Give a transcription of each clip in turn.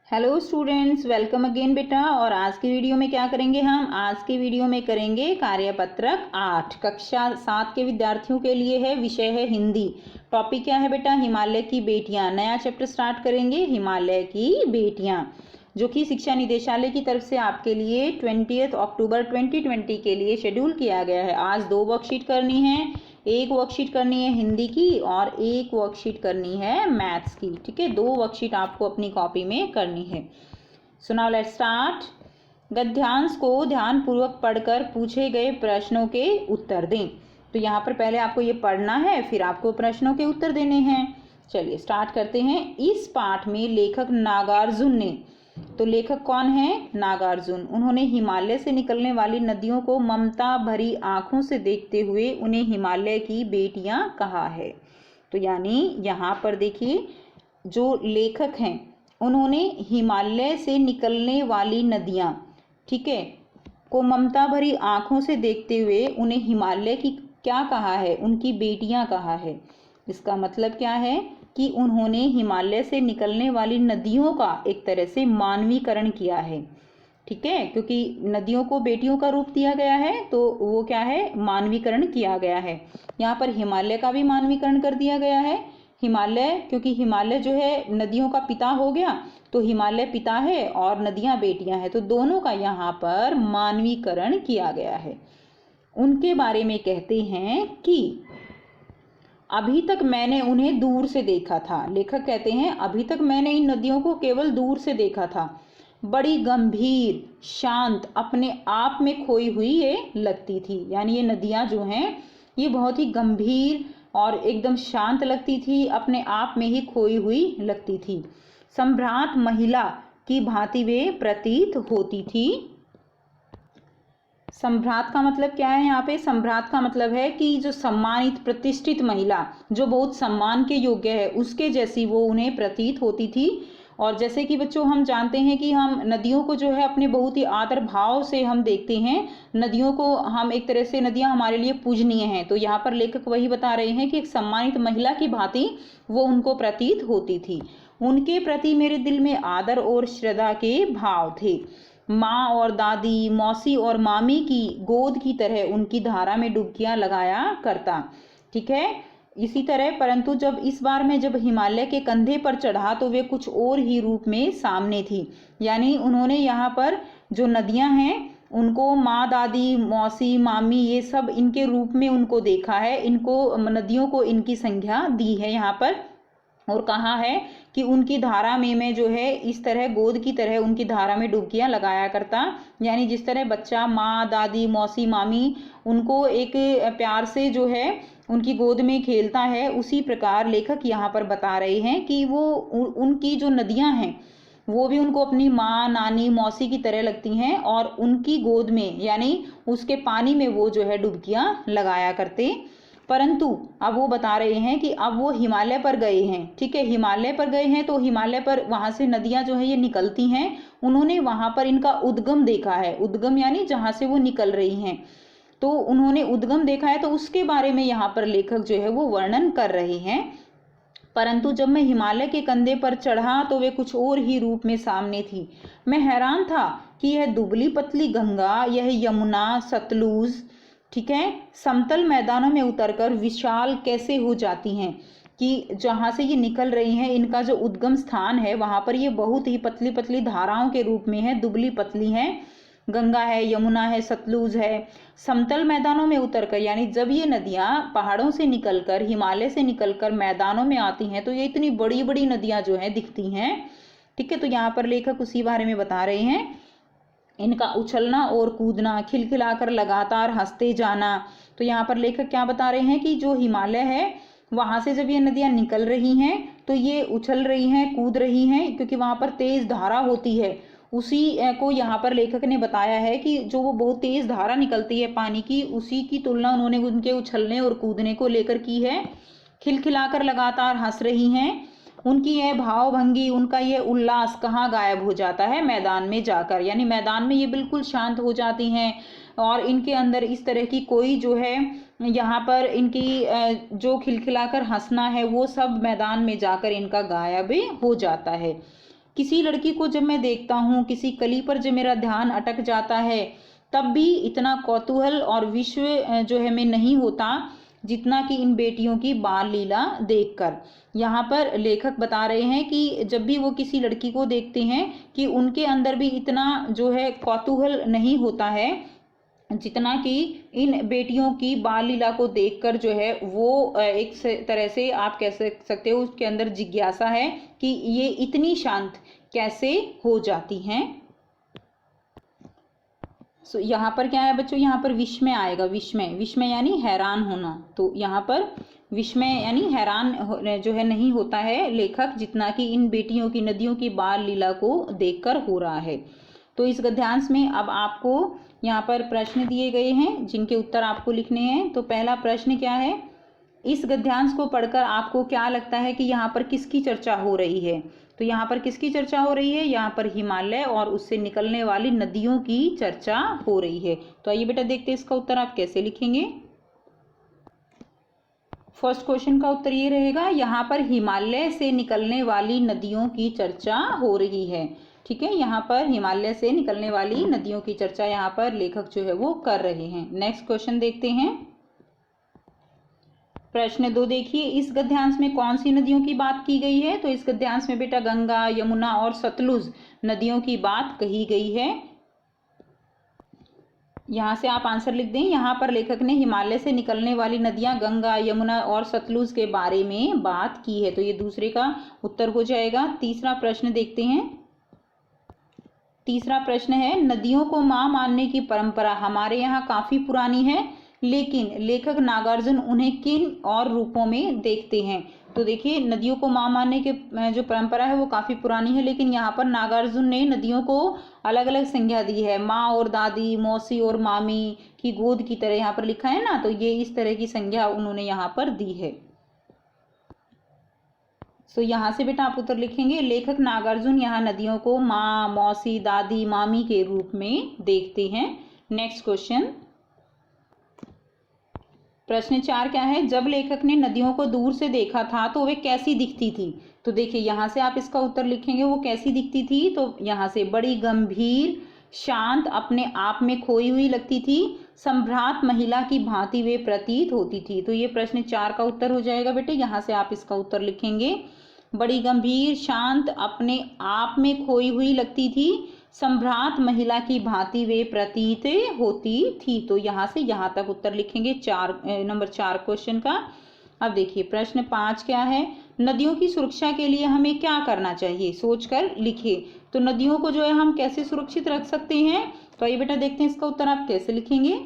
Hello students, welcome again बेटा। और आज की वीडियो में क्या करेंगे हम? आज की वीडियो में करेंगे कार्यपत्रक 8 कक्षा 7 के विद्यार्थियों के लिए है। विषय है हिंदी। टॉपिक क्या है बेटा? हिमालय की बेटियां। नया चैप्टर स्टार्ट करेंगे, हिमालय की बेटियां, जो कि शिक्षा निदेशालय की तरफ से आपके लिए 20 अक्टूबर 2020 के लिए शेड्यूल किया गया है। आज 2 वर्कशीट करनी है। एक वर्कशीट करनी है हिंदी की और एक वर्कशीट करनी है मैथ्स की। ठीक है, 2 वर्कशीट आपको अपनी कॉपी में करनी है। So now let's start. गद्यांश को ध्यानपूर्वक पढ़कर पूछे गए प्रश्नों के उत्तर दें। तो यहाँ पर पहले आपको ये पढ़ना है, फिर आपको प्रश्नों के उत्तर देने हैं। चलिए स्टार्ट करते हैं। इस पाठ में लेखक नागार्जुन ने, तो लेखक कौन है? नागार्जुन। उन्होंने हिमालय से निकलने वाली नदियों को ममता भरी आंखों से देखते हुए उन्हें हिमालय की बेटियां कहा है। तो यानी यहाँ पर देखिए, जो लेखक हैं उन्होंने हिमालय से निकलने वाली नदियां, ठीक है, को ममता भरी आंखों से देखते हुए उन्हें हिमालय की क्या कहा है? उनकी बेटियां कहा है। इसका मतलब क्या है कि उन्होंने हिमालय से निकलने वाली नदियों का एक तरह से मानवीकरण किया है। ठीक है, क्योंकि नदियों को बेटियों का रूप दिया गया है, तो वो क्या है? मानवीकरण किया गया है। यहाँ पर हिमालय का भी मानवीकरण कर दिया गया है। हिमालय, क्योंकि हिमालय जो है नदियों का पिता हो गया, तो हिमालय पिता है और नदियां बेटियां हैं, तो दोनों का यहाँ पर मानवीकरण किया गया है। उनके बारे में कहते हैं कि अभी तक मैंने उन्हें दूर से देखा था। लेखक कहते हैं अभी तक मैंने इन नदियों को केवल दूर से देखा था। बड़ी गंभीर, शांत, अपने आप में खोई हुई ये लगती थी। यानी ये नदियां जो हैं ये बहुत ही गंभीर और एकदम शांत लगती थी, अपने आप में ही खोई हुई लगती थी। संभ्रांत महिला की भांति वे प्रतीत होती थी। संभ्रात का मतलब क्या है? यहाँ पे संभ्रात का मतलब है कि जो सम्मानित, प्रतिष्ठित महिला, जो बहुत सम्मान के योग्य है, उसके जैसी वो उन्हें प्रतीत होती थी। और जैसे कि बच्चों हम जानते हैं कि हम नदियों को जो है अपने बहुत ही आदर भाव से हम देखते हैं। नदियों को हम एक तरह से, नदियां हमारे लिए पूजनीय हैं। तो यहाँ पर लेखक वही बता रहे हैं कि एक सम्मानित महिला की भांति वो उनको प्रतीत होती थी। उनके प्रति मेरे दिल में आदर और श्रद्धा के भाव थे। माँ और दादी, मौसी और मामी की गोद की तरह उनकी धारा में डुबकियां लगाया करता। ठीक है, इसी तरह, परंतु जब इस बार में जब हिमालय के कंधे पर चढ़ा तो वे कुछ और ही रूप में सामने थी। यानी उन्होंने यहाँ पर जो नदियां हैं उनको माँ, दादी, मौसी, मामी, ये सब इनके रूप में उनको देखा है। इनको, नदियों को इनकी संज्ञा दी है यहाँ पर। और कहा है कि उनकी धारा में मैं जो है इस तरह गोद की तरह उनकी धारा में डुबकियां लगाया करता। यानी जिस तरह बच्चा माँ, दादी, मौसी, मामी उनको एक प्यार से जो है उनकी गोद में खेलता है, उसी प्रकार लेखक यहाँ पर बता रहे हैं कि वो उनकी जो नदियां हैं वो भी उनको अपनी माँ, नानी, मौसी की तरह लगती हैं और उनकी गोद में, यानी उसके पानी में वो जो है डुबकियां लगाया करते। परंतु अब वो बता रहे हैं कि अब वो हिमालय पर गए हैं। ठीक है, हिमालय पर गए हैं, तो हिमालय पर वहां से नदियां जो है ये निकलती हैं। उन्होंने वहां पर इनका उद्गम देखा है। उद्गम यानी जहां से वो निकल रही हैं, तो उन्होंने उद्गम देखा है, तो उसके बारे में यहाँ पर लेखक जो है वो वर्णन कर रहे हैं। परंतु जब मैं हिमालय के कंधे पर चढ़ा तो वे कुछ और ही रूप में सामने थी। मैं हैरान था कि यह दुबली पतली गंगा, यह यमुना, सतलुज, ठीक है, समतल मैदानों में उतरकर विशाल कैसे हो जाती हैं। कि जहाँ से ये निकल रही हैं, इनका जो उद्गम स्थान है वहां पर ये बहुत ही पतली पतली धाराओं के रूप में है, दुबली पतली हैं। गंगा है, यमुना है, सतलुज है। समतल मैदानों में उतरकर, यानी जब ये नदियां पहाड़ों से निकलकर, हिमालय से निकलकर मैदानों में आती हैं तो ये इतनी बड़ी बड़ी नदियां जो है दिखती हैं। ठीक है, तो यहाँ पर लेखक उसी बारे में बता रहे हैं। इनका उछलना और कूदना, खिलखिलाकर लगातार हंसते जाना। तो यहाँ पर लेखक क्या बता रहे हैं कि जो हिमालय है वहां से जब ये नदियां निकल रही हैं तो ये उछल रही हैं, कूद रही हैं, क्योंकि वहां पर तेज धारा होती है। उसी को यहाँ पर लेखक ने बताया है कि जो वो बहुत तेज धारा निकलती है पानी की, उसी की तुलना उन्होंने उनके उछलने और कूदने को लेकर की है। खिलखिलाकर लगातार हंस रही हैं। उनकी यह भावभंगी, उनका यह उल्लास कहाँ गायब हो जाता है? मैदान में जाकर। यानी मैदान में ये बिल्कुल शांत हो जाती हैं और इनके अंदर इस तरह की कोई जो है यहाँ पर इनकी जो खिलखिलाकर हंसना है वो सब मैदान में जाकर इनका गायब हो जाता है। किसी लड़की को जब मैं देखता हूँ, किसी कली पर जब मेरा ध्यान अटक जाता है, तब भी इतना कौतूहल और विश्व जो है मैं नहीं होता जितना कि इन बेटियों की बाल लीला देखकर। यहाँ पर लेखक बता रहे हैं कि जब भी वो किसी लड़की को देखते हैं कि उनके अंदर भी इतना जो है कौतूहल नहीं होता है जितना कि इन बेटियों की बाल लीला को देखकर जो है वो एक तरह से आप कह सकते हो उसके अंदर जिज्ञासा है कि ये इतनी शांत कैसे हो जाती हैं। सो यहाँ पर क्या है बच्चों, यहाँ पर विस्मय आएगा, विस्मय, विस्मय यानी हैरान होना। तो यहाँ पर विस्मय यानी हैरान जो है नहीं होता है लेखक जितना कि इन बेटियों की, नदियों की बाल लीला को देखकर हो रहा है। तो इस गद्यांश में अब आपको यहाँ पर प्रश्न दिए गए हैं जिनके उत्तर आपको लिखने हैं। तो पहला प्रश्न क्या है, इस गद्यांश को पढ़कर आपको क्या लगता है कि यहाँ पर किसकी चर्चा हो रही है। तो यहाँ पर किसकी चर्चा हो रही है, यहाँ पर हिमालय और उससे निकलने वाली नदियों की चर्चा हो रही है। तो आइए बेटा देखते हैं इसका उत्तर आप कैसे लिखेंगे। फर्स्ट क्वेश्चन का उत्तर ये रहेगा, यहाँ पर हिमालय से निकलने वाली नदियों की चर्चा हो रही है। ठीक है, यहाँ पर हिमालय से निकलने वाली नदियों की चर्चा यहाँ पर लेखक जो है वो कर रहे हैं। नेक्स्ट क्वेश्चन देखते हैं। प्रश्न 2 देखिए, इस गद्यांश में कौन सी नदियों की बात की गई है। तो इस गद्यांश में बेटा गंगा, यमुना और सतलुज नदियों की बात कही गई है। यहाँ से आप आंसर लिख दें। यहाँ पर लेखक ने हिमालय से निकलने वाली नदियां गंगा, यमुना और सतलुज के बारे में बात की है, तो ये दूसरे का उत्तर हो जाएगा। तीसरा प्रश्न देखते हैं। तीसरा प्रश्न है, नदियों को मां मानने की परंपरा हमारे यहाँ काफी पुरानी है, लेकिन लेखक नागार्जुन उन्हें किन और रूपों में देखते हैं। तो देखिए, नदियों को मां मानने के जो परंपरा है वो काफी पुरानी है, लेकिन यहाँ पर नागार्जुन ने नदियों को अलग अलग संज्ञा दी है। माँ और दादी, मौसी और मामी की गोद की तरह यहाँ पर लिखा है ना, तो ये इस तरह की संज्ञा उन्होंने यहाँ पर दी है। तो यहाँ से बेटा आप उत्तर लिखेंगे, लेखक नागार्जुन यहाँ नदियों को माँ, मौसी, दादी, मामी के रूप में देखते हैं। नेक्स्ट क्वेश्चन, प्रश्न 4 क्या है, जब लेखक ने नदियों को दूर से देखा था तो वे कैसी दिखती थी। तो देखिए, यहाँ से आप इसका उत्तर लिखेंगे वो कैसी दिखती थी। तो यहाँ से बड़ी गंभीर, शांत, अपने आप में खोई हुई लगती थी, संभ्रात महिला की भांति वे प्रतीत होती थी। तो ये प्रश्न 4 का उत्तर हो जाएगा बेटे। यहाँ से आप इसका उत्तर लिखेंगे, बड़ी गंभीर, शांत, अपने आप में खोई हुई लगती थी, संभ्रात महिला की भांति वे प्रतीत होती थी। तो यहाँ से यहाँ तक उत्तर लिखेंगे नंबर 4 क्वेश्चन का। अब देखिए प्रश्न 5 क्या है, नदियों की सुरक्षा के लिए हमें क्या करना चाहिए, सोचकर लिखिए। तो नदियों को जो है हम कैसे सुरक्षित रख सकते हैं, तो ये बेटा देखते हैं इसका उत्तर आप कैसे लिखेंगे।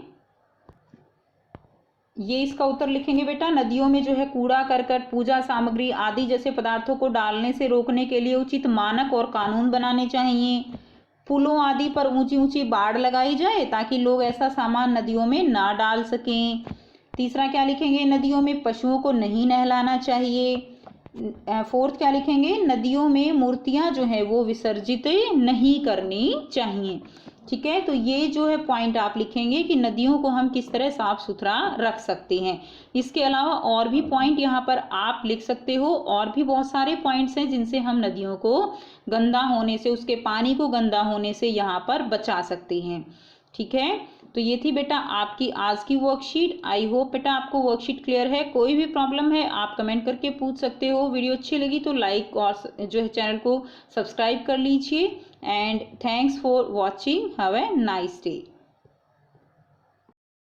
ये इसका उत्तर लिखेंगे बेटा, नदियों में जो है कूड़ा करकट, पूजा सामग्री आदि जैसे पदार्थों को डालने से रोकने के लिए उचित मानक और कानून बनाने चाहिए। पुलों आदि पर ऊंची ऊंची बाड़ लगाई जाए ताकि लोग ऐसा सामान नदियों में ना डाल सकें। तीसरा क्या लिखेंगे, नदियों में पशुओं को नहीं नहलाना चाहिए। फोर्थ क्या लिखेंगे, नदियों में मूर्तियां जो है वो विसर्जित नहीं करनी चाहिए। ठीक है, तो ये जो है पॉइंट आप लिखेंगे कि नदियों को हम किस तरह साफ सुथरा रख सकते हैं। इसके अलावा और भी पॉइंट यहाँ पर आप लिख सकते हो, और भी बहुत सारे पॉइंट्स हैं जिनसे हम नदियों को गंदा होने से, उसके पानी को गंदा होने से यहाँ पर बचा सकते हैं। ठीक है, तो ये थी बेटा आपकी आज की वर्कशीट। आई होप बेटा आपको वर्कशीट क्लियर है। कोई भी प्रॉब्लम है आप कमेंट करके पूछ सकते हो। वीडियो अच्छी लगी तो लाइक और जो है चैनल को सब्सक्राइब कर लीजिए। And thanks for watching. Have a nice day.